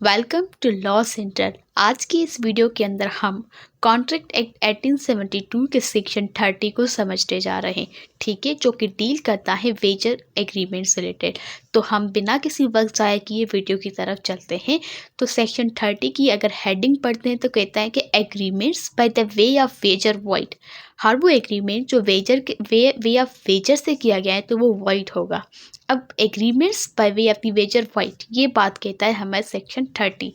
Welcome to law centre. आज की इस वीडियो के अंदर हम कॉन्ट्रैक्ट एक्ट 1872 के सेक्शन 30 को समझने जा रहे हैं, ठीक है, जो कि डील करता है वेजर एग्रीमेंट से रिलेटेड। तो हम बिना किसी वक्त ज़ाया किए वीडियो की तरफ चलते हैं। तो सेक्शन 30 की अगर हेडिंग पढ़ते हैं तो कहता है कि agreements by the way of wager void. हर वो एग्रीमेंट जो वेजर के वे ऑफ वेजर से किया गया है तो वो वॉइड होगा। अब agreements by way of the wager void, ये बात कहता है हमारे सेक्शन 30।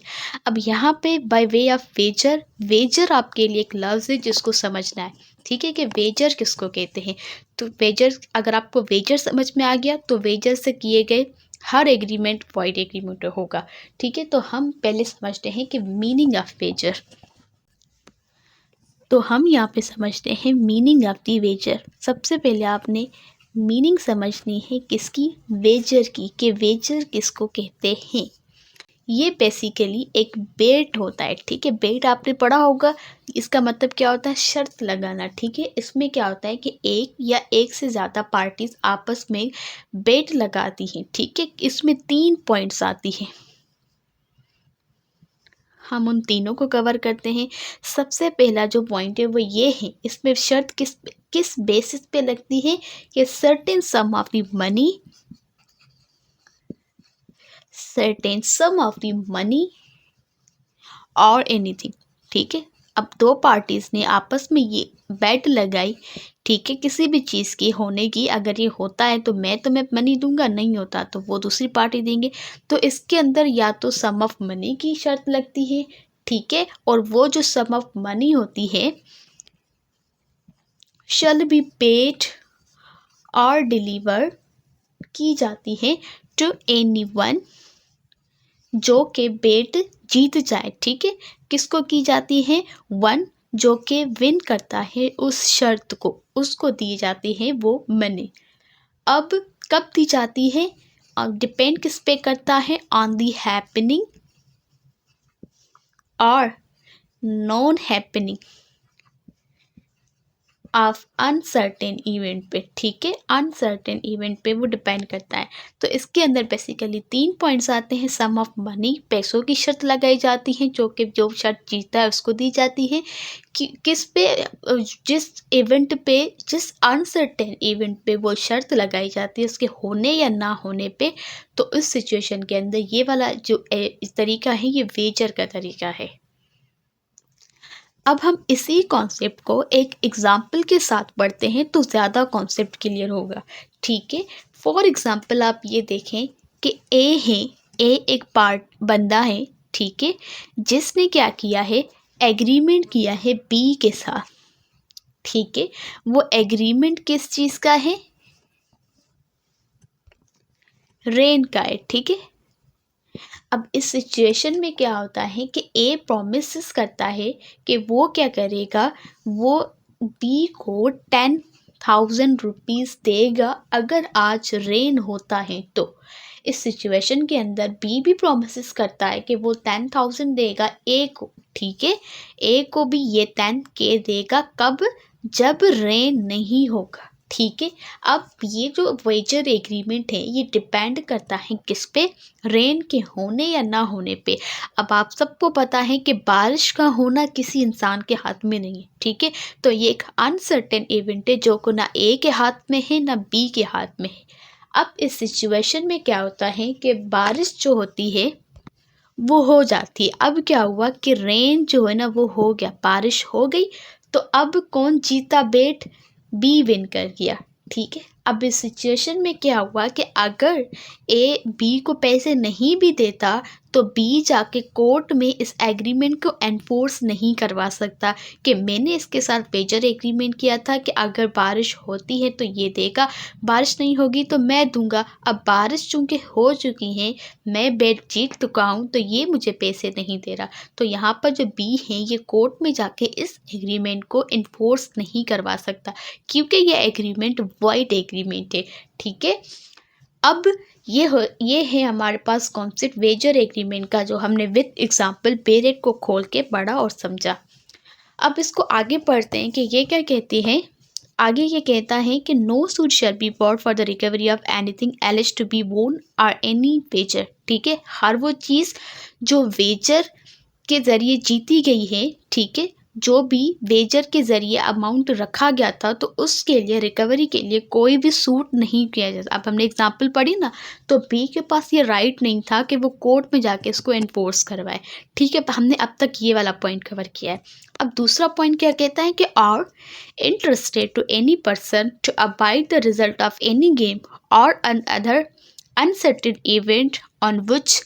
अब यहाँ पे by way of wager, wager आपके लिए एक लफ्ज़ है जिसको समझना है, ठीक है, कि वेजर किसको कहते हैं। तो वेजर, अगर आपको वेजर समझ में आ गया तो वेजर से किए गए हर एग्रीमेंट वाइड एग्रीमेंट होगा, ठीक है। तो हम पहले समझते हैं कि मीनिंग ऑफ वेजर। तो हम यहाँ पे समझते हैं मीनिंग ऑफ दी वेजर। सबसे पहले आपने मीनिंग समझनी है किसकी, वेजर की, कि वेजर किसको कहते हैं। ये बेसिकली एक बेट होता है, ठीक है। बेट आपने पढ़ा होगा, इसका मतलब क्या होता है, शर्त लगाना, ठीक है। इसमें क्या होता है कि एक या एक से ज़्यादा पार्टीज आपस में बेट लगाती हैं, ठीक है। इसमें 3 पॉइंट्स आती हैं, हम उन तीनों को कवर करते हैं। सबसे पहला जो पॉइंट है वो ये है, इसमें शर्त किस बेसिस पे लगती है कि certain some of the money, certain some of the money और एनीथिंग, ठीक है। अब दो पार्टीज ने आपस में ये बेट लगाई, ठीक है, किसी भी चीज़ की होने की। अगर ये होता है तो मैं तुम्हें मनी दूंगा, नहीं होता तो वो दूसरी पार्टी देंगे। तो इसके अंदर या तो सम ऑफ मनी की शर्त लगती है, ठीक है, और वो जो सम ऑफ मनी होती है शैल बी पेड और डिलीवर की जाती है टू एनीवन जो के बेट जीत जाए, ठीक है। किसको की जाती है, वन जो के विन करता है उस शर्त को, उसको दी जाती है वो मनी। अब कब दी जाती है, डिपेंड किस पे करता है, ऑन दी हैपनिंग और non happening of uncertain event पे, ठीक है। अनसर्टेन इवेंट पे वो डिपेंड करता है। तो इसके अंदर बेसिकली 3 पॉइंट्स आते हैं। सम ऑफ मनी, पैसों की शर्त लगाई जाती है, जो कि जो शर्त जीतता है उसको दी जाती है। कि किस पे, जिस इवेंट पे, जिस अनसर्टेन इवेंट पे वो शर्त लगाई जाती है उसके होने या ना होने पे। तो इस सिचुएशन के अंदर ये वाला जो तरीका है ये वेजर का तरीका है। अब हम इसी कॉन्सेप्ट को एक एग्जाम्पल के साथ पढ़ते हैं तो ज़्यादा कॉन्सेप्ट क्लियर होगा, ठीक है। फॉर एग्जाम्पल आप ये देखें कि ए है, ए एक पार्ट बंदा है, ठीक है, जिसने क्या किया है, एग्रीमेंट किया है बी के साथ, ठीक है। वो एग्रीमेंट किस चीज़ का है, रेन का है, ठीक है। अब इस सिचुएशन में क्या होता है कि ए प्रोमिस करता है कि वो क्या करेगा, वो बी को 10,000 रुपीज़ देगा अगर आज रेन होता है तो। इस सिचुएशन के अंदर बी भी प्रोमिस करता है कि वो 10,000 देगा ए को, ठीक है। ए को भी ये 10 के देगा, कब, जब रेन नहीं होगा, ठीक है। अब ये जो वेजर एग्रीमेंट है ये डिपेंड करता है किस पे, रेन के होने या ना होने पे। अब आप सबको पता है कि बारिश का होना किसी इंसान के हाथ में नहीं है, ठीक है। तो ये एक अनसर्टेन इवेंट है जो को ना ए के हाथ में है ना बी के हाथ में है। अब इस सिचुएशन में क्या होता है कि बारिश जो होती है वो हो जाती है। अब क्या हुआ कि रेन जो है ना वो हो गया, बारिश हो गई। तो अब कौन जीता, बेट बी विन कर गया, ठीक है। अब इस सिचुएशन में क्या हुआ कि अगर ए बी को पैसे नहीं भी देता तो बी जाके कोर्ट में इस एग्रीमेंट को एनफोर्स नहीं करवा सकता कि मैंने इसके साथ वेजर एग्रीमेंट किया था कि अगर बारिश होती है तो ये देगा, बारिश नहीं होगी तो मैं दूंगा। अब बारिश चूंकि हो चुकी है, मैं बेट जीत चुका हूँ तो ये मुझे पैसे नहीं दे रहा। तो यहाँ पर जो बी है ये कोर्ट में जाके इस एग्रीमेंट को इन्फोर्स नहीं करवा सकता क्योंकि ये एग्रीमेंट वॉइड एग्रीमेंट है, ठीक है। अब ये है हमारे पास कॉन्सेप्ट वेजर एग्रीमेंट का, जो हमने विद एग्जांपल पेरेट को खोल के पढ़ा और समझा। अब इसको आगे पढ़ते हैं कि ये क्या कहती है, आगे ये कहता है कि no suit shall be bought for the recovery of anything alleged to be won or any Vaser. ठीक है, हर वो चीज़ जो वेजर के ज़रिए जीती गई है, ठीक है, जो भी वेजर के ज़रिए अमाउंट रखा गया था, तो उसके लिए रिकवरी के लिए कोई भी सूट नहीं किया जाता। अब हमने एग्जांपल पढ़ी ना, तो बी के पास ये राइट नहीं था कि वो कोर्ट में जाके इसको इन्फोर्स करवाए। ठीक है, हमने अब तक ये वाला पॉइंट कवर किया है। अब दूसरा पॉइंट क्या कहता है कि are interested to any person to abide the result of any game or an other uncertain event on which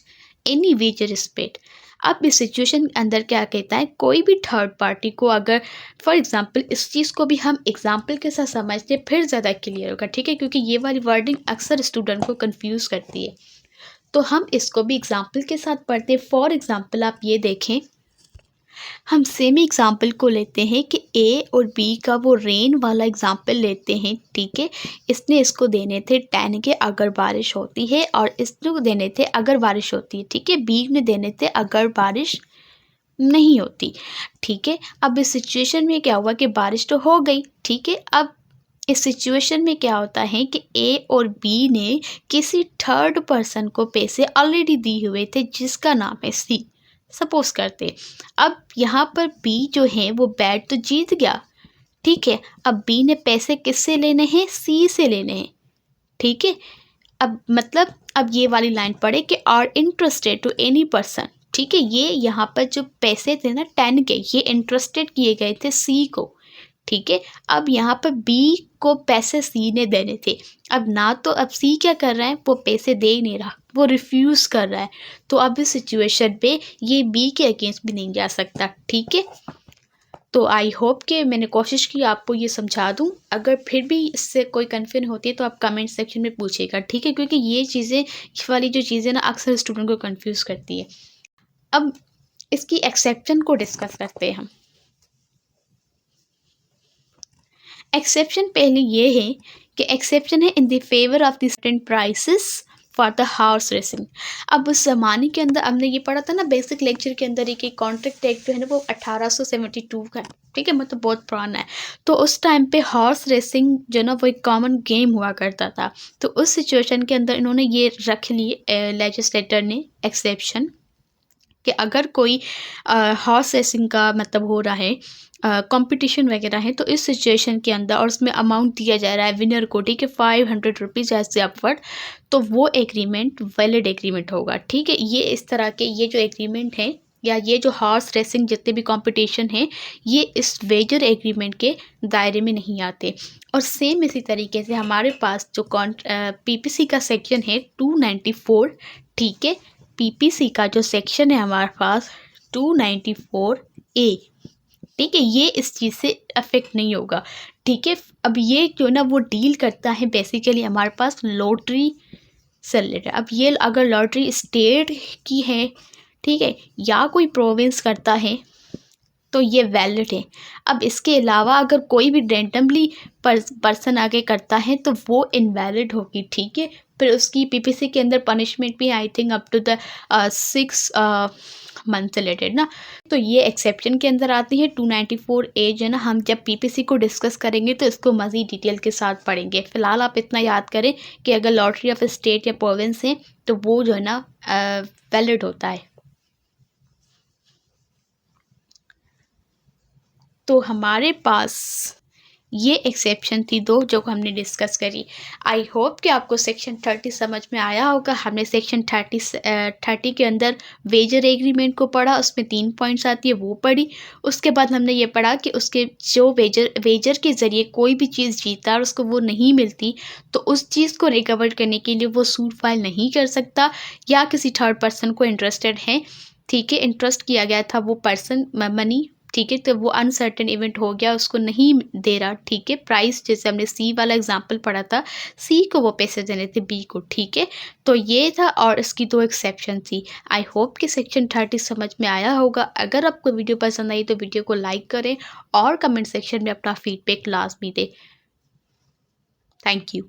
any wager is paid. अब इस सिचुएशन के अंदर क्या कहता है, कोई भी थर्ड पार्टी को अगर फॉर एग्जांपल, इस चीज़ को भी हम एग्जांपल के साथ समझते फिर ज़्यादा क्लियर होगा। ठीक है, क्योंकि ये वाली वर्डिंग अक्सर स्टूडेंट को कंफ्यूज करती है, तो हम इसको भी एग्जांपल के साथ पढ़ते हैं। फॉर एग्जांपल आप ये देखें, हम सेम एग्जाम्पल को लेते हैं कि ए और बी का वो रेन वाला एग्जाम्पल लेते हैं। ठीक है, इसने इसको देने थे 10 के अगर बारिश होती है, और इसको देने थे अगर बारिश होती है। ठीक है, बी ने देने थे अगर बारिश नहीं होती। ठीक है, अब इस सिचुएशन में क्या हुआ कि बारिश तो हो गई। ठीक है, अब इस सिचुएशन में क्या होता है कि ए और बी ने किसी थर्ड पर्सन को पैसे ऑलरेडी दिए हुए थे जिसका नाम है सी, सपोज करते। अब यहाँ पर बी जो है वो बैट तो जीत गया। ठीक है, अब बी ने पैसे किससे लेने हैं, सी से लेने हैं। ठीक है, अब मतलब अब ये वाली लाइन पढ़े कि are interested to any person. ठीक है, ये यहाँ पर जो पैसे थे ना 10 के, ये इंटरेस्टेड किए गए थे सी को। ठीक है, अब यहाँ पर बी को पैसे सी ने देने थे। अब ना तो अब सी क्या कर रहा है, वो पैसे दे ही नहीं रहा, वो रिफ्यूज़ कर रहा है। तो अब इस सिचुएशन पे ये बी के अगेंस्ट भी नहीं जा सकता। ठीक है, तो आई होप कि मैंने कोशिश की आपको ये समझा दूँ। अगर फिर भी इससे कोई कन्फ्यूजन होती है तो आप कमेंट सेक्शन में पूछिएगा। ठीक है, क्योंकि ये चीज़ें, ये वाली जो चीज़ें ना अक्सर स्टूडेंट को कन्फ्यूज़ करती है। अब इसकी एक्सेप्शन को डिस्कस करते हैं हम। एक्सेप्शन पहले ये है कि एक्सेप्शन है in the favour of the student prices for the horse racing. अब उस ज़माने के अंदर हमने ये पढ़ा था ना बेसिक लेक्चर के अंदर, एक कॉन्ट्रैक्ट एक्ट जो है ना वो 1872 का है। ठीक है, मतलब बहुत पुराना है। तो उस टाइम पे हॉर्स रेसिंग जो ना वो एक कॉमन गेम हुआ करता था। तो उस सिचुएशन के अंदर इन्होंने ये रख ली लेजिस्लेटर ने एक्सेप्शन कि अगर कोई हॉर्स रेसिंग का मतलब हो रहा है, कंपटीशन वगैरह है, तो इस सिचुएशन के अंदर और उसमें अमाउंट दिया जा रहा है विनर को, ठीक है, 500 रुपीज़ ऐसे अपवर्ड, तो वो एग्रीमेंट वैलिड एग्रीमेंट होगा। ठीक है, ये इस तरह के ये जो एग्रीमेंट है या ये जो हॉर्स रेसिंग जितने भी कंपटीशन हैं, ये इस वेजर एग्रीमेंट के दायरे में नहीं आते। और सेम इसी तरीके से हमारे पास जो पीपीसी का सेक्शन है 294, ठीक है, पीपीसी का जो सेक्शन है हमारे पास 294A, ठीक है, ये इस चीज़ से अफेक्ट नहीं होगा। ठीक है, अब ये जो ना वो डील करता है बेसिकली हमारे पास लॉटरी से रिलेटेड। अब ये अगर लॉटरी स्टेट की है, ठीक है, या कोई प्रोविंस करता है तो ये वैलिड है। अब इसके अलावा अगर कोई भी रैंडमली पर्सन आगे करता है तो वो इनवैलिड होगी। ठीक है, फिर उसकी पीपीसी के अंदर पनिशमेंट भी I think up to the 6 month से रिलेटेड ना। तो ये एक्सेप्शन के अंदर आती है 294A जो है ना। हम जब पीपीसी को डिस्कस करेंगे तो इसको मज़ीद डिटेल के साथ पढ़ेंगे। फ़िलहाल आप इतना याद करें कि अगर लॉटरी ऑफ स्टेट या प्रोविंस है तो वो जो है ना वैलिड होता है। तो हमारे पास ये एक्सेप्शन थी दो जो हमने डिस्कस करी। आई होप कि आपको सेक्शन 30 समझ में आया होगा। हमने सेक्शन 30 के अंदर वेजर एग्रीमेंट को पढ़ा, उसमें 3 पॉइंट्स आती है वो पढ़ी। उसके बाद हमने ये पढ़ा कि उसके जो वेजर के ज़रिए कोई भी चीज़ जीता और उसको वो नहीं मिलती तो उस चीज़ को रिकवर करने के लिए वो सूट फाइल नहीं कर सकता या किसी थर्ड पर्सन को इंटरेस्टेड है। ठीक है, इंटरेस्ट किया गया था वो पर्सन मनी, ठीक है, तो वो अनसर्टेन इवेंट हो गया, उसको नहीं दे रहा। ठीक है, प्राइस जैसे हमने सी वाला एग्जांपल पढ़ा था, सी को वो पैसे देने थे बी को। ठीक है, तो ये था और इसकी 2 एक्सेप्शन थी। आई होप कि सेक्शन 30 समझ में आया होगा। अगर आपको वीडियो पसंद आई तो वीडियो को लाइक करें और कमेंट सेक्शन में अपना फीडबैक लाजमी दें। Thank you.